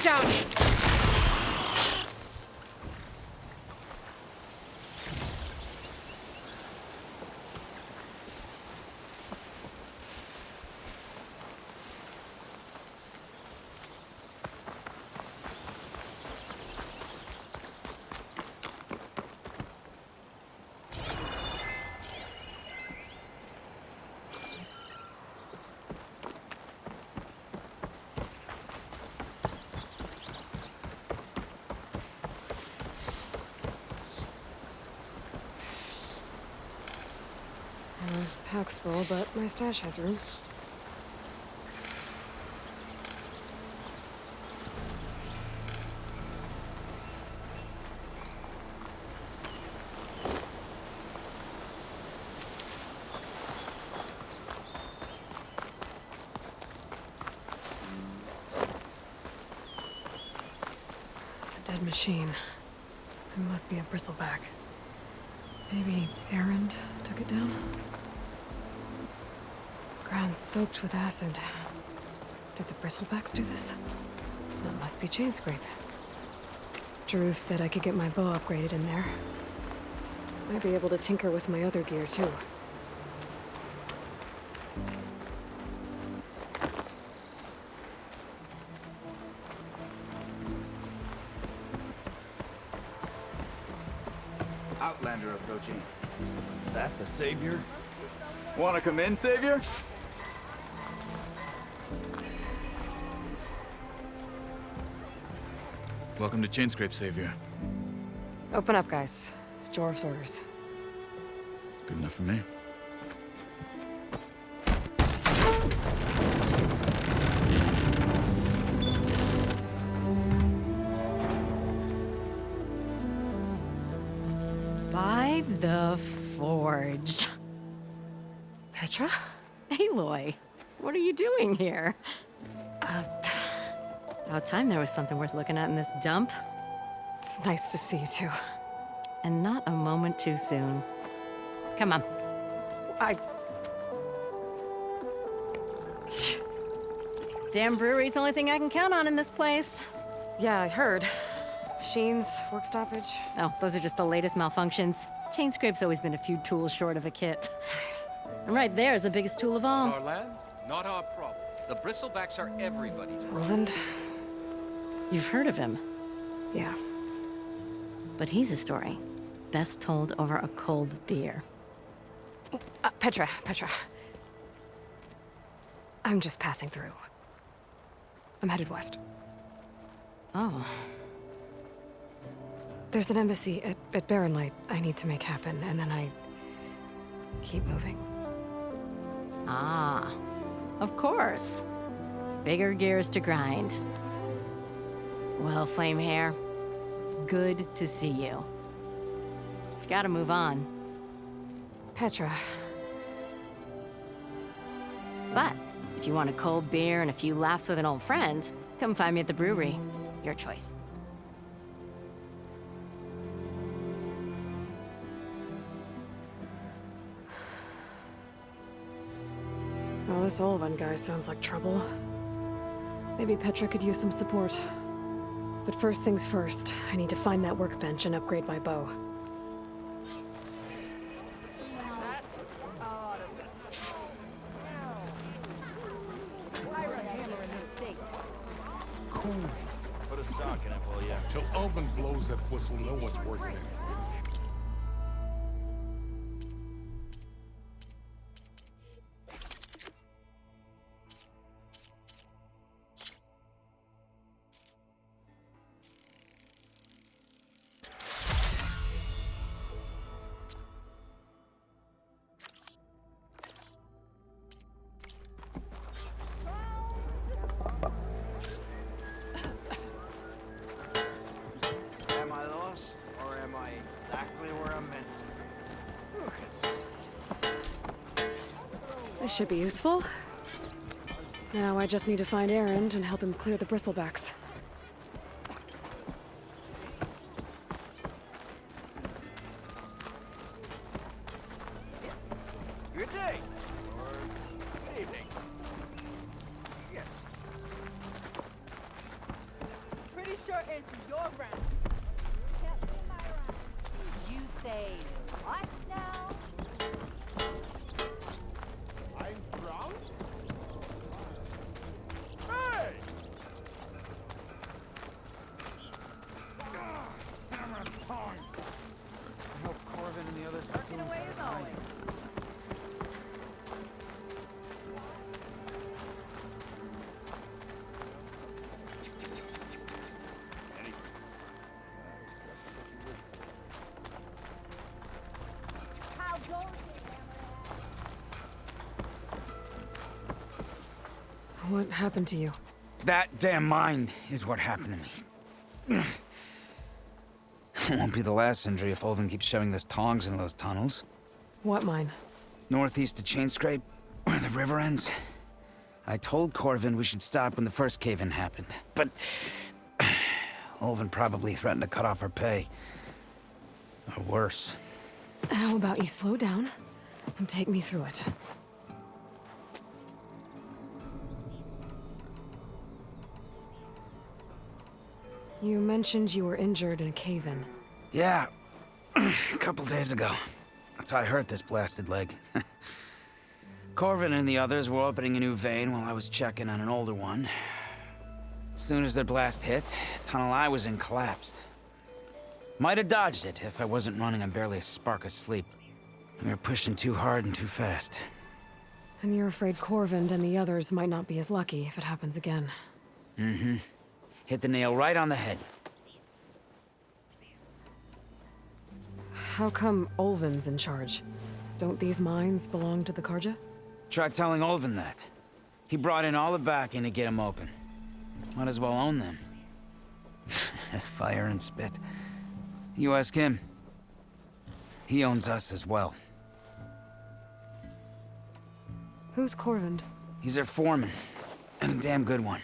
down! Pack's full, but my stash has room. It's a dead machine. It must be a bristleback. Maybe Errand took it down? Ground soaked with acid. Did the bristlebacks do this? That must be chain scrape. Jaruf said I could get my bow upgraded in there. Might be able to tinker with my other gear, too. Outlander approaching. Is that the Savior? Wanna come in, Savior? Welcome to Chainscrape, Savior. Open up, guys. Jorv's orders. Good enough for me. By the Forge. Petra? Aloy, what are you doing here? About time there was something worth looking at in this dump. It's nice to see you, too. And not a moment too soon. Come on. Damn brewery's the only thing I can count on in this place. Yeah, I heard. Machines, work stoppage. Oh, those are just the latest malfunctions. Chainscrape's always been a few tools short of a kit. And right there is the biggest tool of all. Our land, not our problem. The bristlebacks are everybody's problem. Roland? You've heard of him, Yeah. but he's a story best told over a cold beer. Petra. I'm just passing through. I'm headed west. Oh, There's an embassy at Barrenlight I need to make happen, and then I keep moving. ah, of course. Bigger gears to grind. Well, Flamehair, good to see you. You've got to move on. Petra. But if you want a cold beer and a few laughs with an old friend, come find me at the brewery. Your choice. Well, this Olvan guy sounds like trouble. Maybe Petra could use some support. But first things first, I need to find that workbench and upgrade my bow. Cool. Put a sock in it, will ya? Till Oven blows that whistle, no one's working in. Am I lost, or am I exactly where I'm meant to? Lucas. This should be useful. Now I just need to find Errand and help him clear the bristlebacks. Good day. Or good evening. Yes. What happened to you? That damn mine is what happened to me. It won't be the last injury if Ulvin keeps shoving those tongs into those tunnels. What mine? Northeast of Chainscrape, where the river ends. I told Corvin we should stop when the first cave-in happened, but Ulvin probably threatened to cut off her pay. Or worse. How about you slow down and take me through it? You mentioned you were injured in a cave-in. Yeah, a couple days ago. That's how I hurt this blasted leg. Corvin and the others were opening a new vein while I was checking on an older one. As soon as their blast hit, the tunnel I was in collapsed. Might have dodged it if I wasn't running on barely a spark of sleep. We were pushing too hard and too fast. And you're afraid Corvin and the others might not be as lucky if it happens again. Mm-hmm. Hit the nail right on the head. How come Ulvin's in charge? Don't these mines belong to the Karja? Try telling Ulvin that. He brought in all the backing to get them open. Might as well own them. Fire and spit. You ask him. He owns us as well. Who's Corvin? He's their foreman. And a damn good one.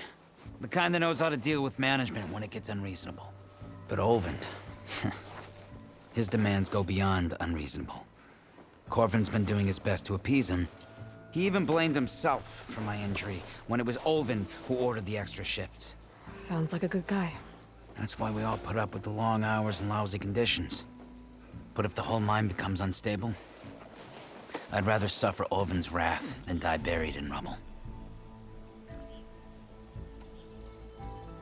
The kind that knows how to deal with management when it gets unreasonable. But Ulvin... his demands go beyond unreasonable. Corvin's been doing his best to appease him. He even blamed himself for my injury when it was Ulvin who ordered the extra shifts. Sounds like a good guy. That's why we all put up with the long hours and lousy conditions. But if the whole mine becomes unstable, I'd rather suffer Ulvin's wrath than die buried in rubble.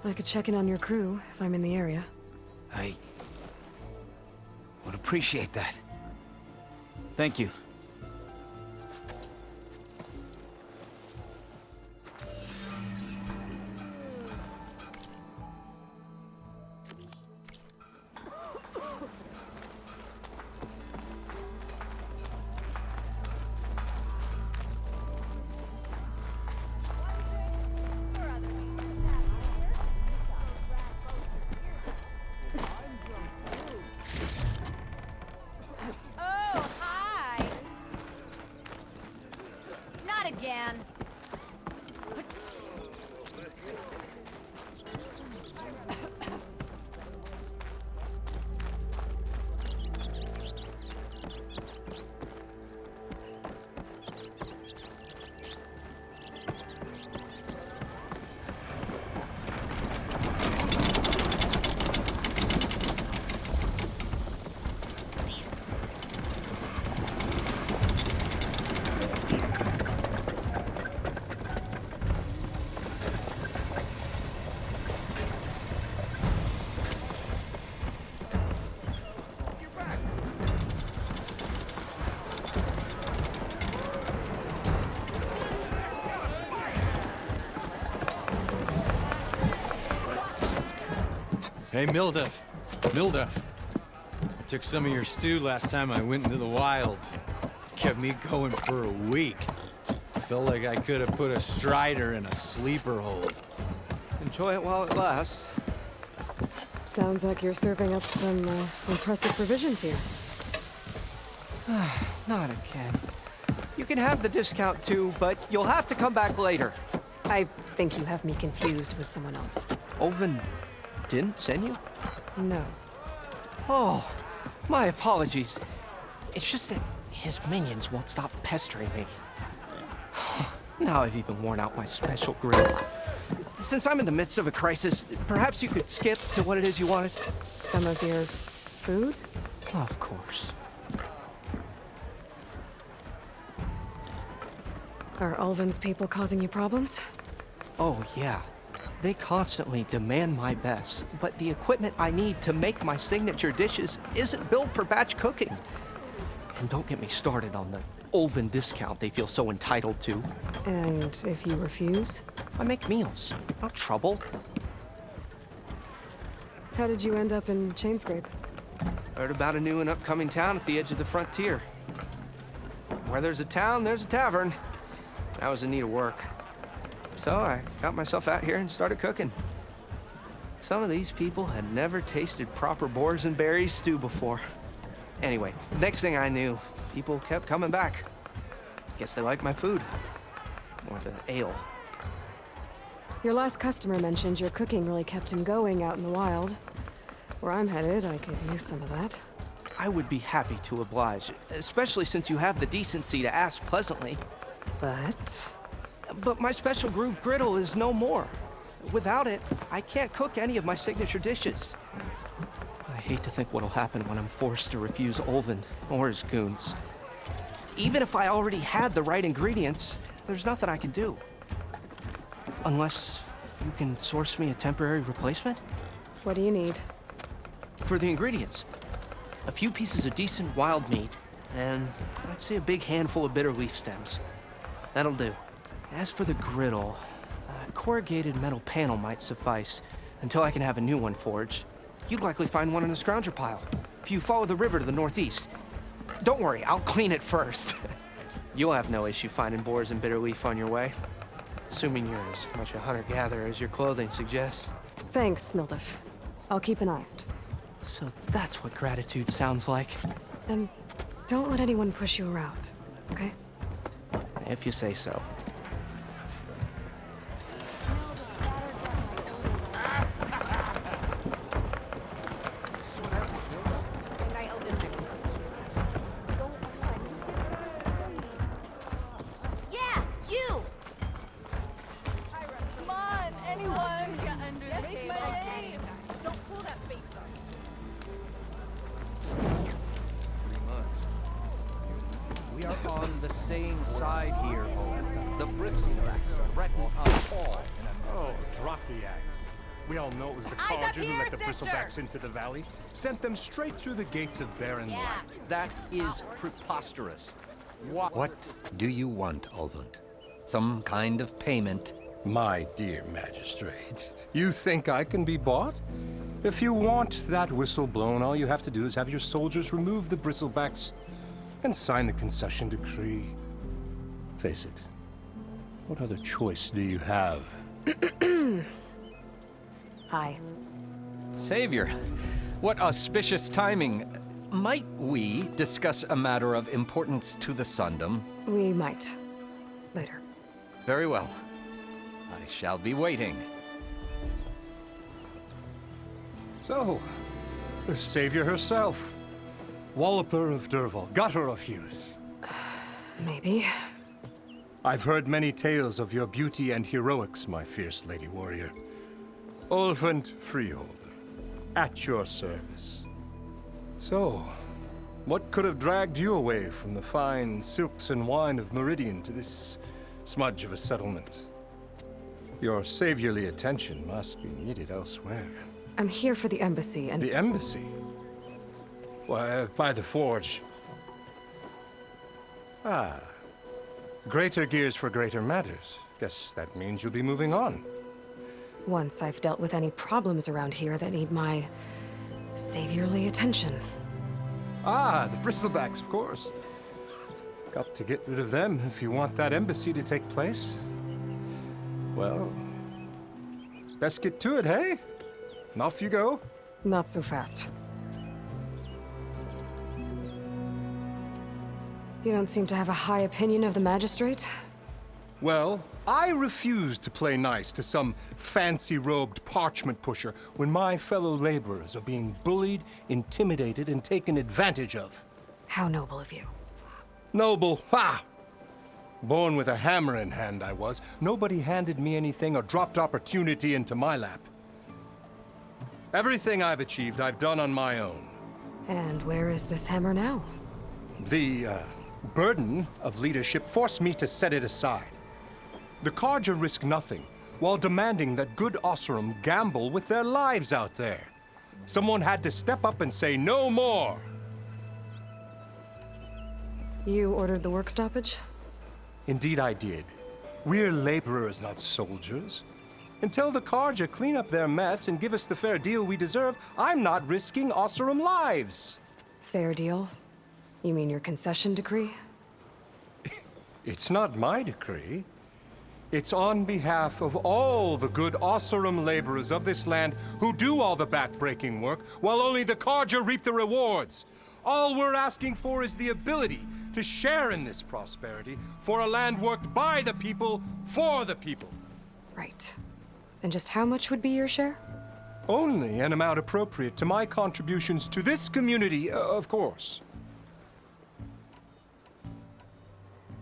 I could check in on your crew if I'm in the area. I would appreciate that. Thank you. Again. Hey, Mildef. I took some of your stew last time I went into the wilds. Kept me going for a week. Felt like I could have put a strider in a sleeper hold. Enjoy it while it lasts. Sounds like you're serving up some impressive provisions here. Not again. You can have the discount too, but you'll have to come back later. I think you have me confused with someone else. Ulvin didn't send you? No. Oh, my apologies. It's just that his minions won't stop pestering me. Now I've even worn out my special grill. Since I'm in the midst of a crisis, perhaps you could skip to what it is you wanted? Some of your food? Of course. Are Ulvin's people causing you problems? Oh, yeah. They constantly demand my best, but the equipment I need to make my signature dishes isn't built for batch cooking. And don't get me started on the Ulvin discount they feel so entitled to. And if you refuse? I make meals, not trouble. How did you end up in Chainscrape? Heard about a new and upcoming town at the edge of the frontier. Where there's a town, there's a tavern. That was in need of work. So I got myself out here and started cooking. Some of these people had never tasted proper boars and berries stew before. Anyway, next thing I knew, people kept coming back. Guess they liked my food. Or the ale. Your last customer mentioned your cooking really kept him going out in the wild. Where I'm headed, I could use some of that. I would be happy to oblige, especially since you have the decency to ask pleasantly. But my special groove griddle is no more. Without it, I can't cook any of my signature dishes. I hate to think what'll happen when I'm forced to refuse Olvin or his goons. Even if I already had the right ingredients, there's nothing I can do. Unless you can source me a temporary replacement? What do you need? For the ingredients, a few pieces of decent wild meat, and I'd say a big handful of bitter leaf stems. That'll do. As for the griddle, a corrugated metal panel might suffice until I can have a new one forged. You'd likely find one in a scrounger pile if you follow the river to the northeast. Don't worry, I'll clean it first. You'll have no issue finding boars and bitter leaf on your way. Assuming you're as much a hunter-gatherer as your clothing suggests. Thanks, Smildiff. I'll keep an eye out. So that's what gratitude sounds like. And don't let anyone push you around, okay? If you say so. Yeah, you! Come on, anyone! Get under the table. Don't pull that face up. 3 months. We are on the same side here, Owen. The bristlebacks threaten us all. Oh, drop the act. We all know it was the Eyes up College who here, let the sister! bristlebacks into the valley, sent them straight through the gates of barren light. That is preposterous. What do you want, Olvund? Some kind of payment? My dear magistrate, you think I can be bought? If you want that whistle blown, all you have to do is have your soldiers remove the bristlebacks and sign the concession decree. Face it, what other choice do you have? Hi. Savior, what auspicious timing. Might we discuss a matter of importance to the Sundom? We might. Later. Very well. I shall be waiting. So, the savior herself. Walloper of Derval, gutter of youth. Maybe. I've heard many tales of your beauty and heroics, my fierce lady warrior. Olvund Freeholder, at your service. So, what could have dragged you away from the fine silks and wine of Meridian to this smudge of a settlement? Your saviorly attention must be needed elsewhere. I'm here for the embassy and... The embassy? Why, by the forge. Ah. Greater gears for greater matters. Guess that means you'll be moving on. Once I've dealt with any problems around here that need my saviorly attention. Ah, the bristlebacks, of course. Got to get rid of them if you want that embassy to take place. Well, let's get to it, hey? And off you go. Not so fast. You don't seem to have a high opinion of the magistrate? Well, I refuse to play nice to some fancy-robed parchment pusher when my fellow laborers are being bullied, intimidated, and taken advantage of. How noble of you. Noble, ha! Born with a hammer in hand, I was. Nobody handed me anything or dropped opportunity into my lap. Everything I've achieved, I've done on my own. And where is this hammer now? The, burden of leadership forced me to set it aside. The Carja risk nothing, while demanding that good Osseram gamble with their lives out there. Someone had to step up and say no more. You ordered the work stoppage? Indeed I did. We're laborers, not soldiers. Until the Carja clean up their mess and give us the fair deal we deserve, I'm not risking Osseram lives. Fair deal? You mean your concession decree? It's not my decree. It's on behalf of all the good Oseram laborers of this land who do all the back-breaking work, while only the Carja reap the rewards. All we're asking for is the ability to share in this prosperity for a land worked by the people, for the people. Right. Then just how much would be your share? Only an amount appropriate to my contributions to this community, of course.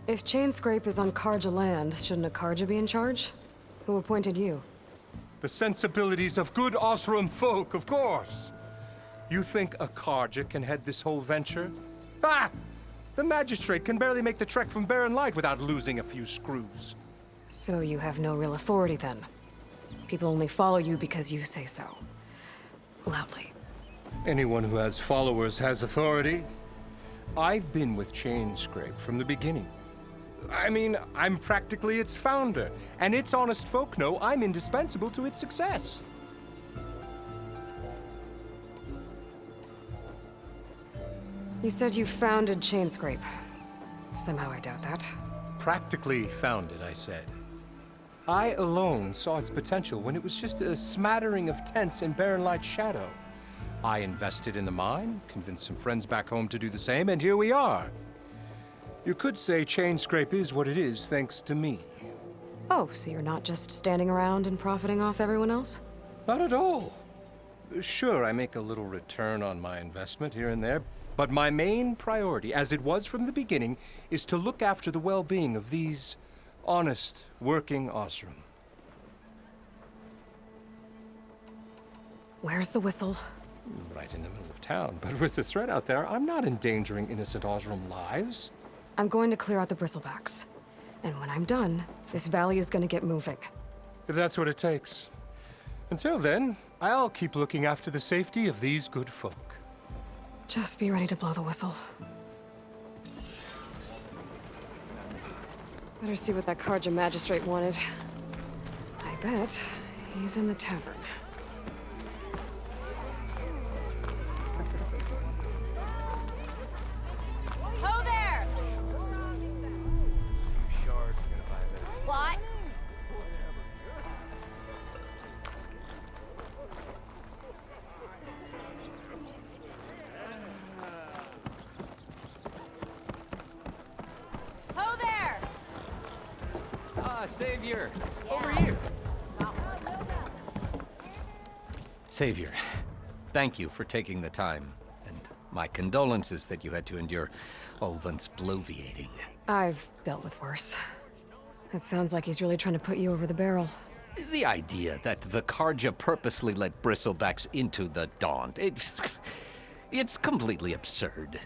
If Chainscrape is on Carja land, shouldn't a Carja be in charge? Who appointed you? The sensibilities of good Oseram folk, of course. You think a Carja can head this whole venture? Ah! The magistrate can barely make the trek from Barren Light without losing a few screws. So you have no real authority then? People only follow you because you say so. Loudly. Anyone who has followers has authority. I've been with Chainscrape from the beginning. I mean, I'm practically its founder, and its honest folk know I'm indispensable to its success. You said you founded Chainscrape. Somehow I doubt that. Practically founded, I said. I alone saw its potential when it was just a smattering of tents in Barren Light's shadow. I invested in the mine, convinced some friends back home to do the same, and here we are. You could say Chainscrape is what it is thanks to me. Oh, so you're not just standing around and profiting off everyone else? Not at all. Sure, I make a little return on my investment here and there, but my main priority, as it was from the beginning, is to look after the well-being of these honest, working Oseram. Where's the whistle? Right in the middle of town, but with the threat out there, I'm not endangering innocent Oseram lives. I'm going to clear out the bristlebacks. And when I'm done, this valley is going to get moving. If that's what it takes. Until then, I'll keep looking after the safety of these good folk. Just be ready to blow the whistle. Better see what that Carja magistrate wanted. I bet he's in the tavern. Ho there! What? Ho there! Ah, Savior! Over here! Savior, thank you for taking the time. And my condolences that you had to endure Ulvan's bloviating. I've dealt with worse. It sounds like he's really trying to put you over the barrel. The idea that the Carja purposely let bristlebacks into the Daunt, it's completely absurd.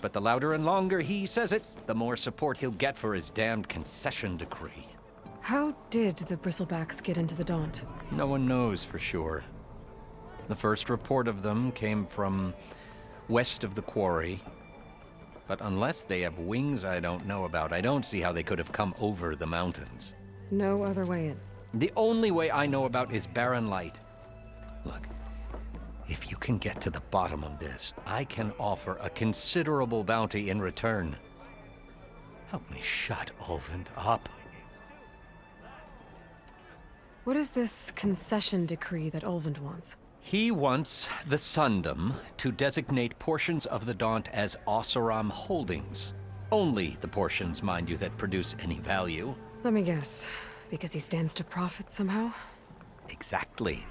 But the louder and longer he says it, the more support he'll get for his damned concession decree. How did the bristlebacks get into the Daunt? No one knows for sure. The first report of them came from west of the quarry. But unless they have wings I don't know about, I don't see how they could have come over the mountains. No other way in. The only way I know about is Barren Light. Look, if you can get to the bottom of this, I can offer a considerable bounty in return. Help me shut Ulvund up. What is this concession decree that Ulvund wants? He wants the Sundom to designate portions of the Daunt as Oseram holdings. Only the portions, mind you, that produce any value. Let me guess. Because he stands to profit somehow? Exactly.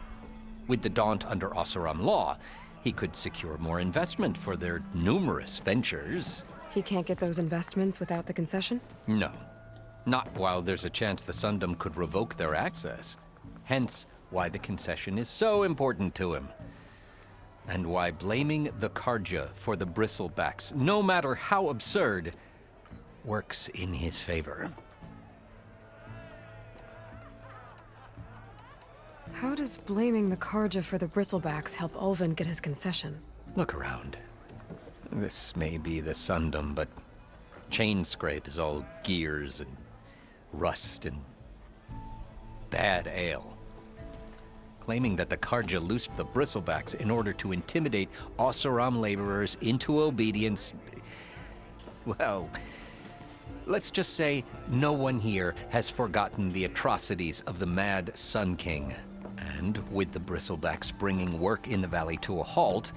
With the Daunt under Oseram law, he could secure more investment for their numerous ventures. He can't get those investments without the concession? No. Not while there's a chance the Sundom could revoke their access. Hence, why the concession is so important to him. And why blaming the Carja for the bristlebacks, no matter how absurd, works in his favor. How does blaming the Carja for the bristlebacks help Ulvund get his concession? Look around. This may be the Sundom, but Chainscrape is all gears and rust and bad ale. Claiming that the Carja loosed the bristlebacks in order to intimidate Oseram laborers into obedience. Well, Let's just say no one here has forgotten the atrocities of the Mad Sun King. And with the Bristlebacks bringing work in the valley to a halt,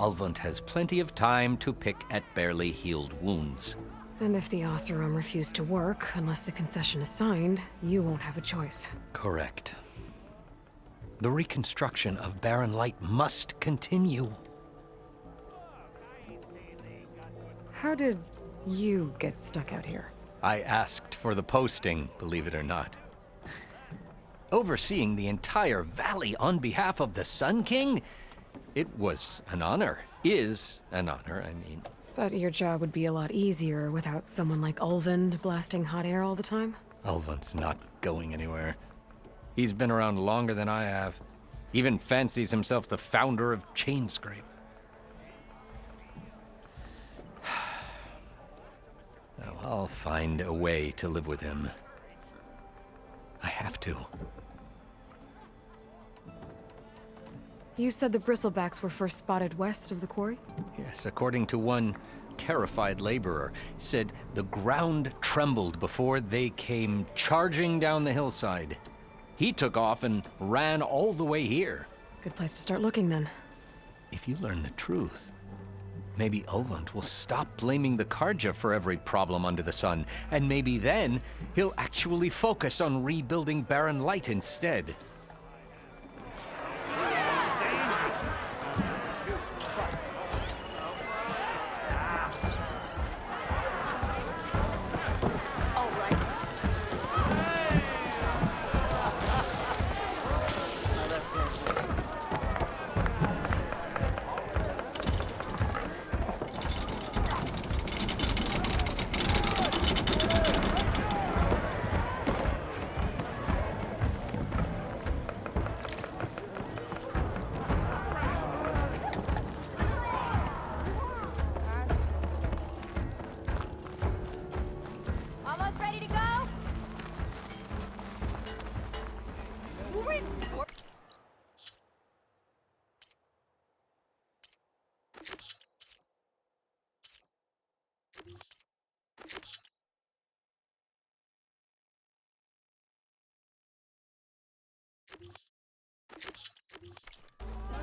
Ulvund has plenty of time to pick at barely healed wounds. And if the Oseram refuse to work, unless the concession is signed, you won't have a choice. Correct. The reconstruction of Barren Light must continue. How did you get stuck out here? I asked for the posting, believe it or not. Overseeing the entire valley on behalf of the Sun King? It was an honor. Is an honor, I mean. But your job would be a lot easier without someone like Ulvund blasting hot air all the time? Ulvund's not going anywhere. He's been around longer than I have. Even fancies himself the founder of Chainscrape. Now, I'll find a way to live with him. I have to. You said the Bristlebacks were first spotted west of the quarry? Yes, according to one terrified laborer, said the ground trembled before they came charging down the hillside. He took off and ran all the way here. Good place to start looking, then. If you learn the truth, maybe Ulvund will stop blaming the Karja for every problem under the sun, and maybe then he'll actually focus on rebuilding Barren Light instead. Almost ready to go?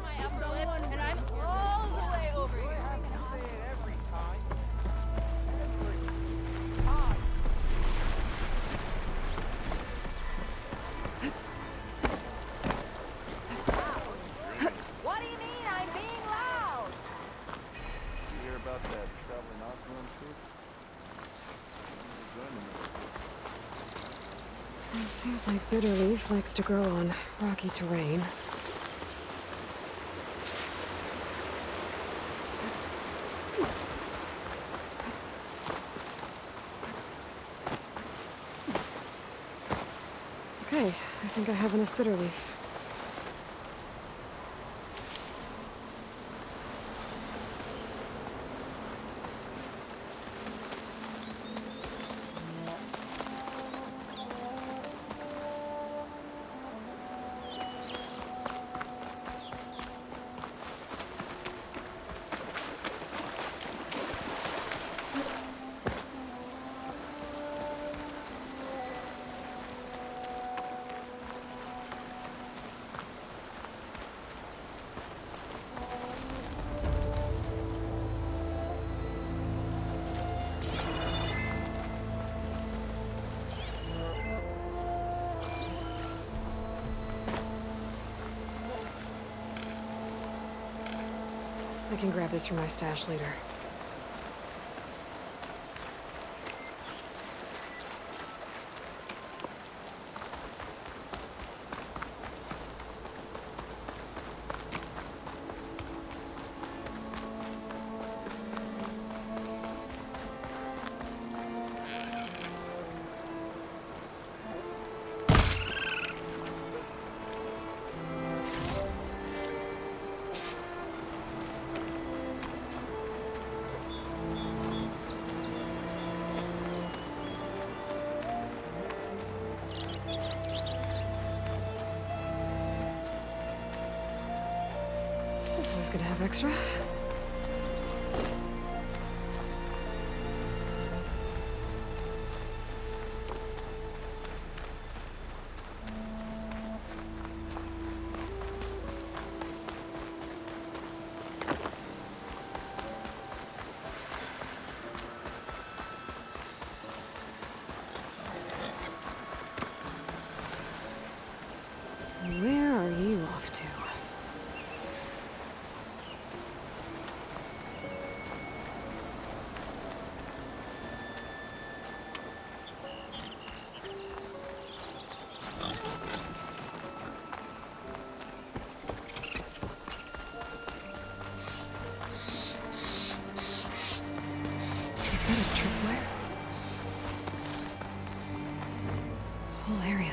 My upper lip, and I'm all the way over here. What do you mean I'm being loud? You hear about that traveling Osborne troop? It seems like Bitterleaf likes to grow on rocky terrain. Okay, I think I have enough Bitterleaf. I can grab this from my stash later. It's always good to have extra.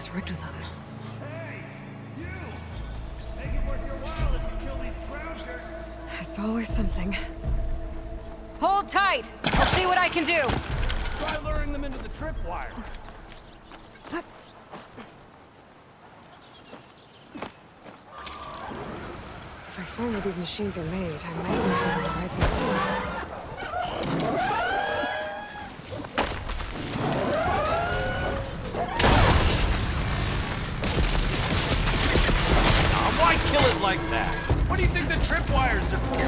is rigged with them. It's always something. Hold tight! I'll see what I can do! Try luring them into the tripwire. If I find where these machines are made, I might be able to ride them. Why kill it like that? What do you think the tripwires are for?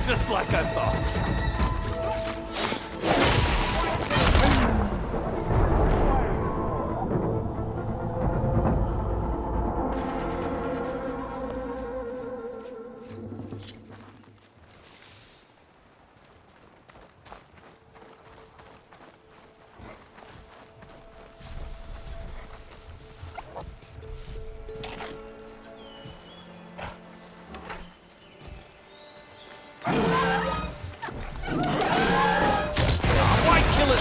Just like I thought.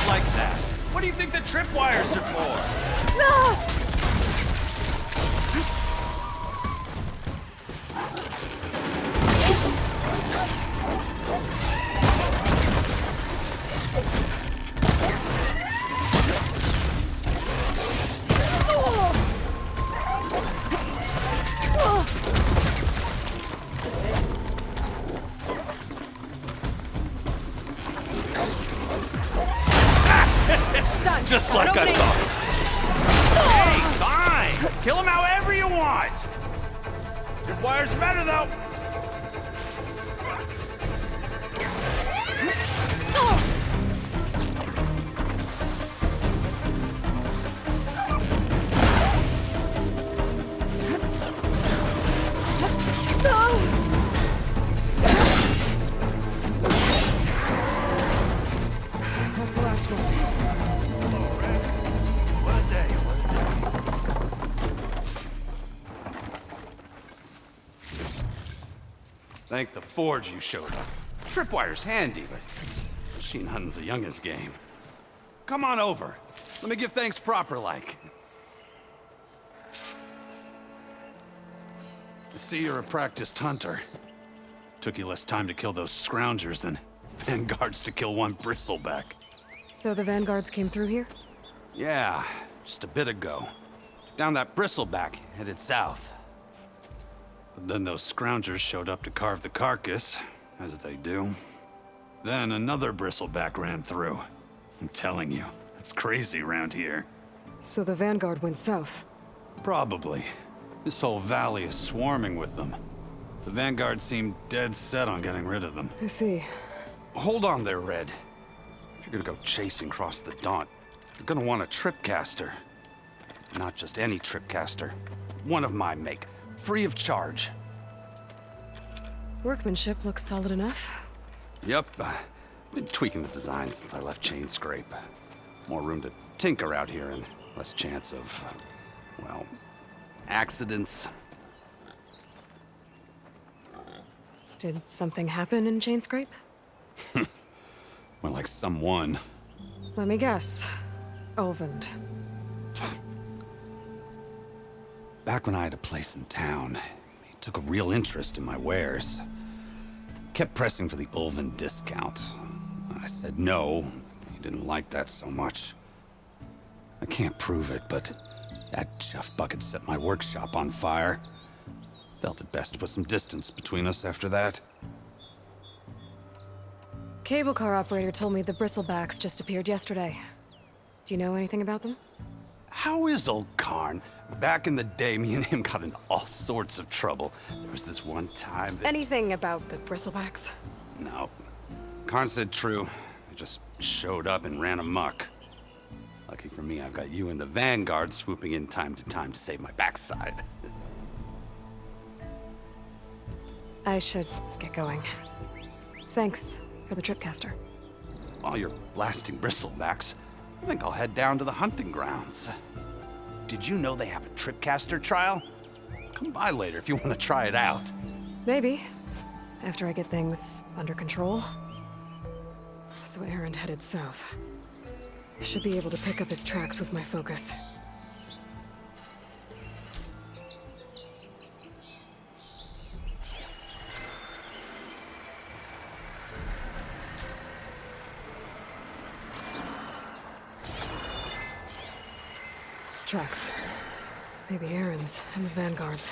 Like that. What do you think the tripwires are for? No! Just like I thought. Hey, fine! Kill him however you want! Tripwire's better, though! That's the last one. Thank the Forge you showed up. Tripwire's handy, but machine hunting's a youngin's game. Come on over. Let me give thanks proper-like. I see you're a practiced hunter. Took you less time to kill those scroungers than vanguards to kill one bristleback. So the vanguards came through here? Yeah, just a bit ago. Down that bristleback, headed south. But then those scroungers showed up to carve the carcass, as they do. Then another bristleback ran through. I'm telling you, it's crazy around here. So the vanguard went south? Probably. This whole valley is swarming with them. The vanguard seemed dead set on getting rid of them. I see. Hold on there, Red. If you're gonna go chasing across the Daunt, you're gonna want a tripcaster. Not just any tripcaster. One of my make. Free of charge. Workmanship looks solid enough. Yep. Been tweaking the design since I left Chain Scrape. More room to tinker out here and less chance of, well, accidents. Did something happen in Chain Scrape? Well, like someone. Let me guess. Ulvund. Back when I had a place in town, he took a real interest in my wares. Kept pressing for the Ulvund discount. I said no. He didn't like that so much. I can't prove it, but that chuff bucket set my workshop on fire. Felt it best to put some distance between us after that. Cable car operator told me the bristlebacks just appeared yesterday. Do you know anything about them? How is old Karn? Back in the day, me and him got into all sorts of trouble. There was this one time that... Anything about the bristlebacks? No. Karn said true. They just showed up and ran amok. Lucky for me, I've got you and the Vanguard swooping in time to save my backside. I should get going. Thanks for the tripcaster. While you're blasting bristlebacks, I think I'll head down to the hunting grounds. Did you know they have a tripcaster trial? Come by later if you want to try it out. Maybe. After I get things under control. So Aaron headed south. I should be able to pick up his tracks with my focus. Tracks. Maybe Aaron's and the Vanguard's.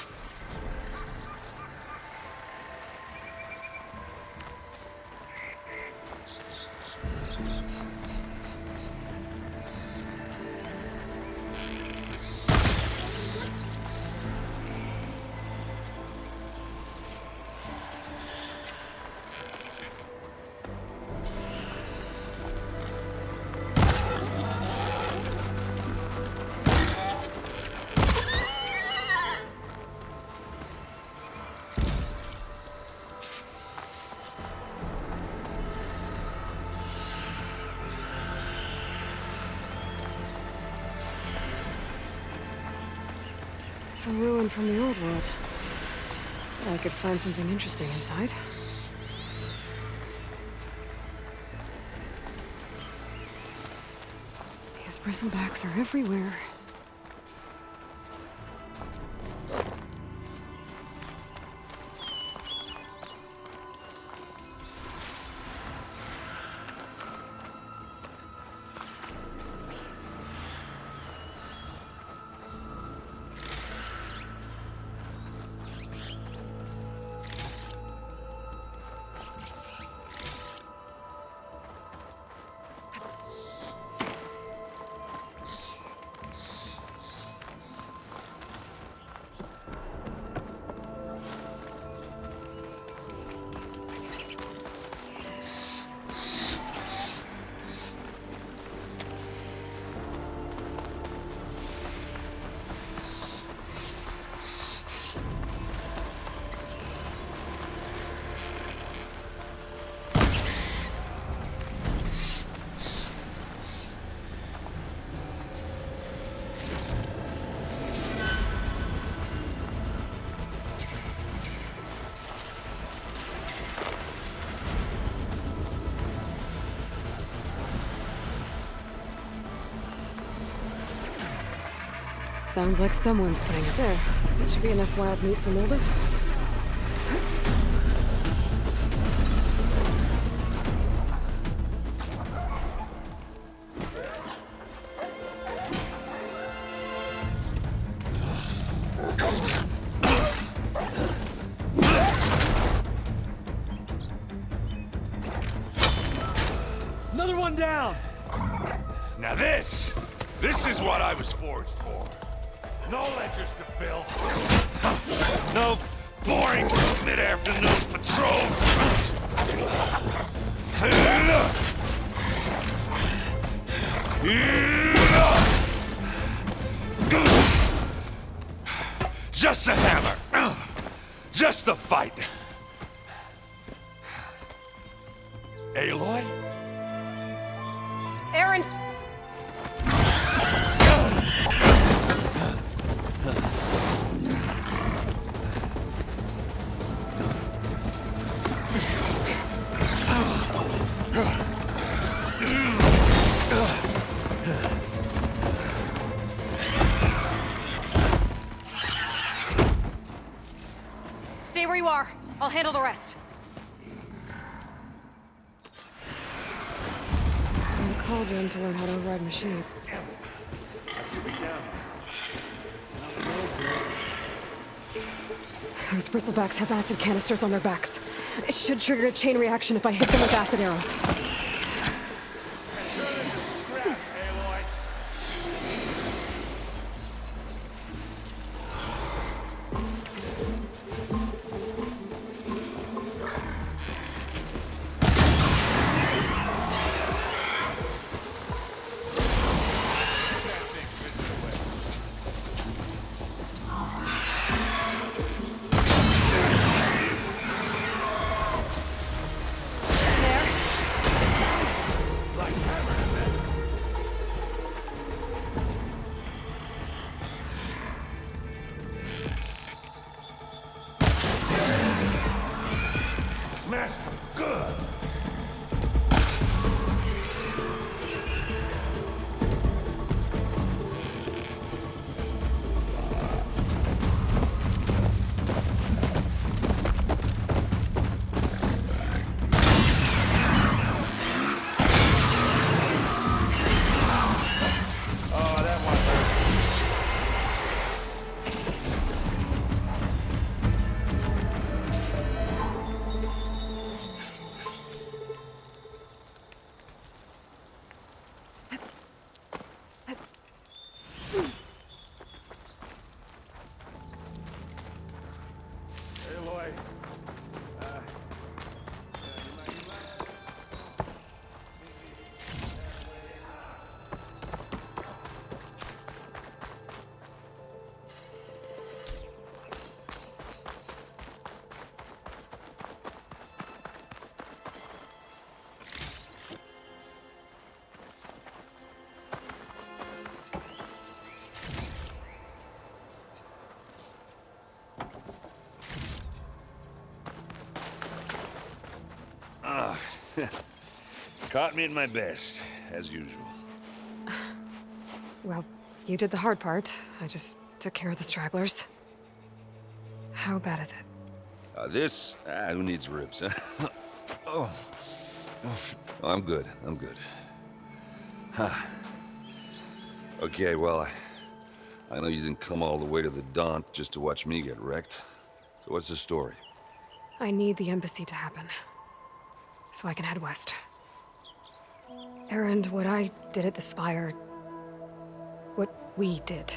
It's a ruin from the old world. I could find something interesting inside. These bristlebacks are everywhere. Sounds like someone's putting it there. That should be enough wild meat for Mulder. Another one down! Now this is what I was forged for. No ledgers to fill. No boring mid-afternoon patrols. Just a hammer. Just the fight. Aloy? Aaron! Stay where you are. I'll handle the rest. I'm cauldron to learn how to ride machine. Those bristlebacks have acid canisters on their backs. It should trigger a chain reaction if I hit them with acid arrows. Caught me at my best, as usual. Well, you did the hard part. I just took care of the stragglers. How bad is it? Who needs ribs, huh? Oh. Oh, I'm good. I'm good. Huh. Okay, well, I know you didn't come all the way to the Daunt just to watch me get wrecked. So what's the story? I need the embassy to happen, so I can head west. Erend, what I did at the Spire, what we did,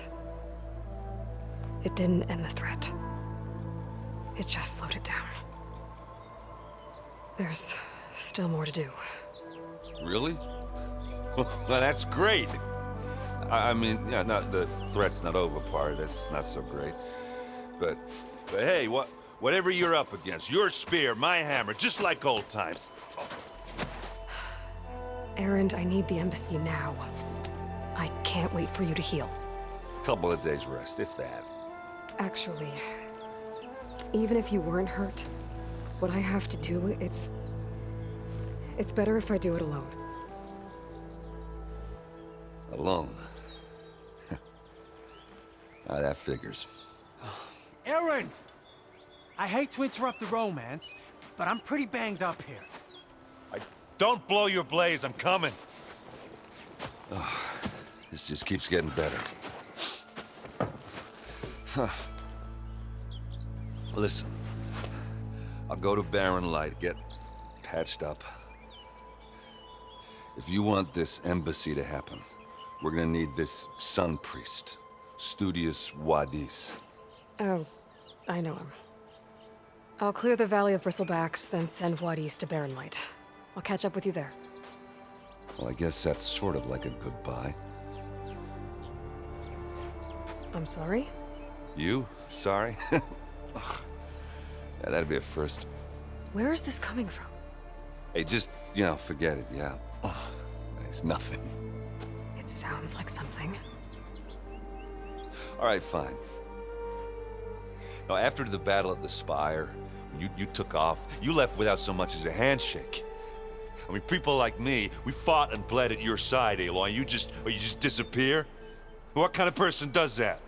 it didn't end the threat. It just slowed it down. There's still more to do. Really? Well, that's great. I mean, yeah, not the threat's not over part. That's not so great. But hey, whatever you're up against, your spear, my hammer, just like old times. Erend, I need the embassy now. I can't wait for you to heal. Couple of days rest, if that. Actually, even if you weren't hurt, what I have to do, it's better if I do it alone. Alone? That figures. Erend! I hate to interrupt the romance, but I'm pretty banged up here. Don't blow your blaze, I'm coming. Oh, this just keeps getting better. Huh. Listen, I'll go to Barren Light, get patched up. If you want this embassy to happen, we're gonna need this sun priest, Studius Wadis. Oh, I know him. I'll clear the Valley of Bristlebacks, then send Wadis to Barren Light. I'll catch up with you there. Well, I guess that's sort of like a goodbye. I'm sorry? You? Sorry? Ugh. Yeah, that'd be a first. Where is this coming from? Hey, just, forget it, yeah. Ugh. It's nothing. It sounds like something. All right, fine. Now, after the battle at the Spire, you took off, you left without so much as a handshake. I mean, people like me, we fought and bled at your side, Aloy. You just disappear? What kind of person does that?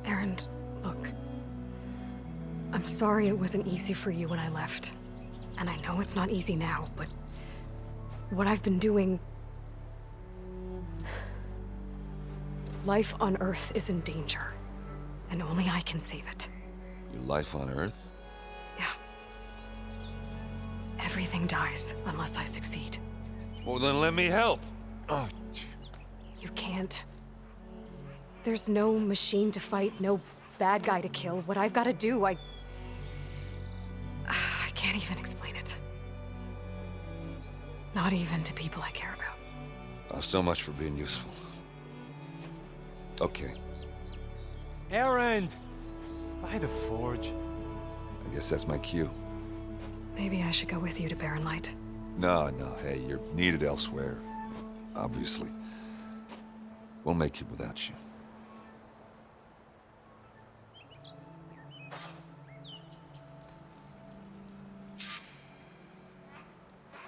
Erend, look. I'm sorry it wasn't easy for you when I left. And I know it's not easy now, but what I've been doing... Life on Earth is in danger, and only I can save it. Your life on Earth? Yeah. Everything dies unless I succeed. Well, then let me help. Oh. You can't. There's no machine to fight, no bad guy to kill. What I've got to do, I can't even explain it. Not even to people I care about. Oh, so much for being useful. Okay. Erend! By the forge. I guess that's my cue. Maybe I should go with you to Barren Light. No, hey, you're needed elsewhere. Obviously. We'll make it without you.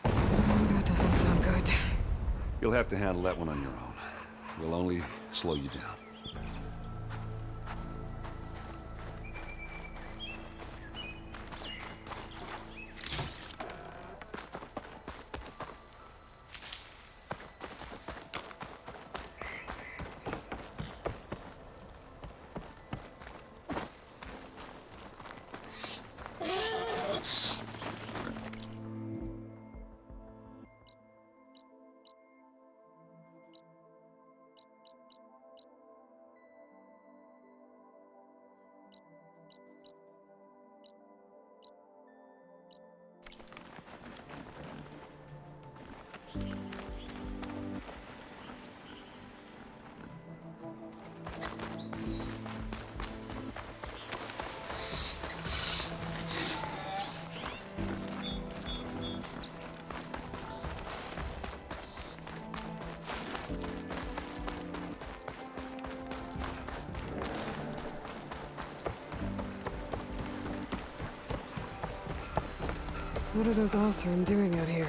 That doesn't sound good. You'll have to handle that one on your own. We'll only slow you down. What are those Osram doing out here?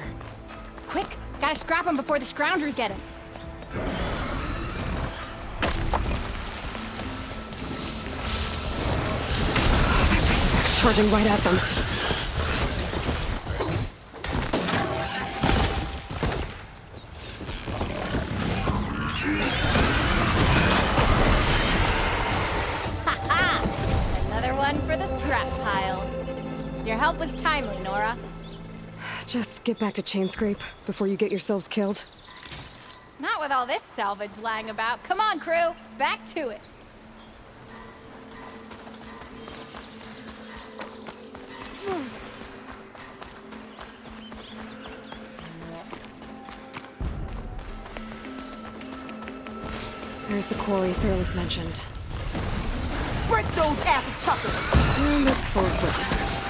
Quick! Gotta scrap him before the scroungers get him. Charging right at them. Another one for the scrap pile. Your help was timely, Nora. Just get back to Chainscrape before you get yourselves killed. Not with all this salvage lying about. Come on, crew. Back to it. There's the quarry Thurles mentioned. Break those apple chuckers! And it's full of bristlecocks.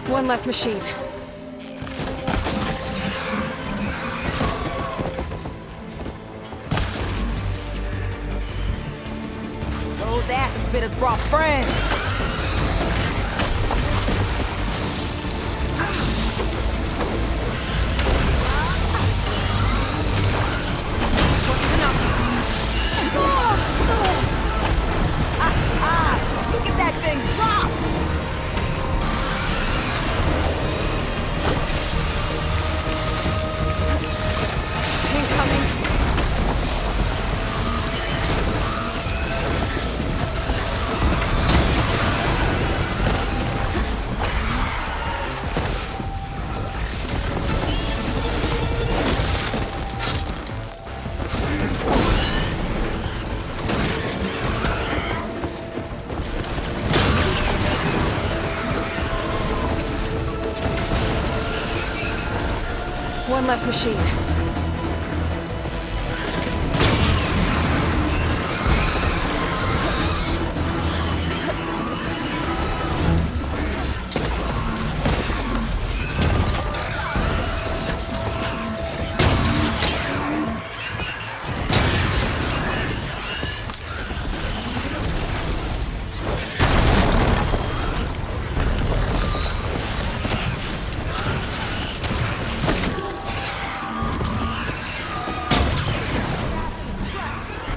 One less machine. Those acid spitters brought friends! Look at that thing drop! One less machine.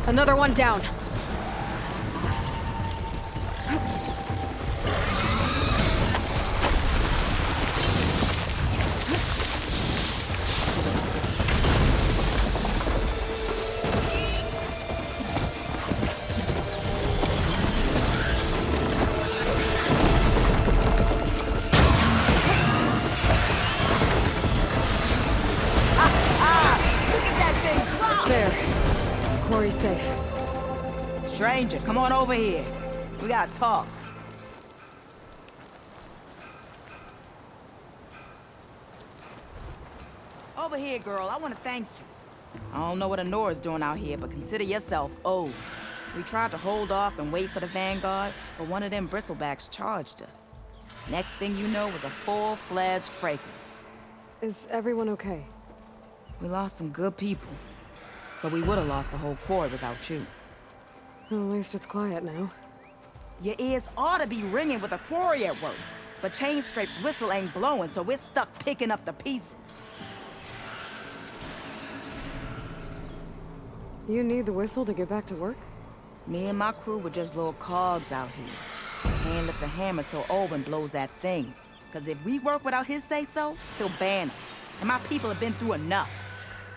Another one down. Quarry's safe. Stranger, come on over here. We gotta talk. Over here, girl. I want to thank you. I don't know what Honora's doing out here, but consider yourself owed. We tried to hold off and wait for the Vanguard, but one of them bristlebacks charged us. Next thing you know was a full-fledged fracas. Is everyone okay? We lost some good people, but we would have lost the whole quarry without you. Well, at least it's quiet now. Your ears ought to be ringing with a quarry at work, but Chainscrape's whistle ain't blowing, so we're stuck picking up the pieces. You need the whistle to get back to work? Me and my crew were just little cogs out here. Can't lift a hammer till Owen blows that thing. Cause if we work without his say-so, he'll ban us. And my people have been through enough.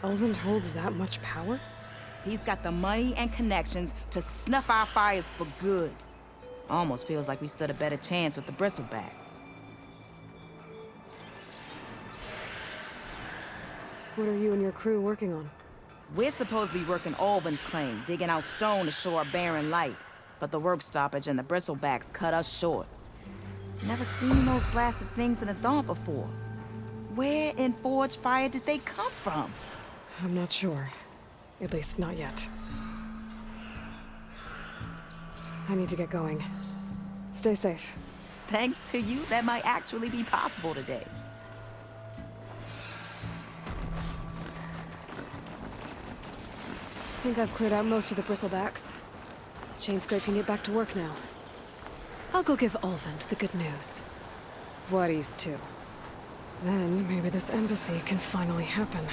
Elvin holds that much power? He's got the money and connections to snuff our fires for good. Almost feels like we stood a better chance with the bristlebacks. What are you and your crew working on? We're supposed to be working Alvin's claim, digging out stone to shore a barren light. But the work stoppage and the bristlebacks cut us short. Never seen those blasted things in a dawn before. Where in Forge Fire did they come from? I'm not sure. At least not yet. I need to get going. Stay safe. Thanks to you, that might actually be possible today. I think I've cleared out most of the bristlebacks. Chainscrape can get back to work now. I'll go give Olvend the good news. Voorhees too. Then maybe this embassy can finally happen.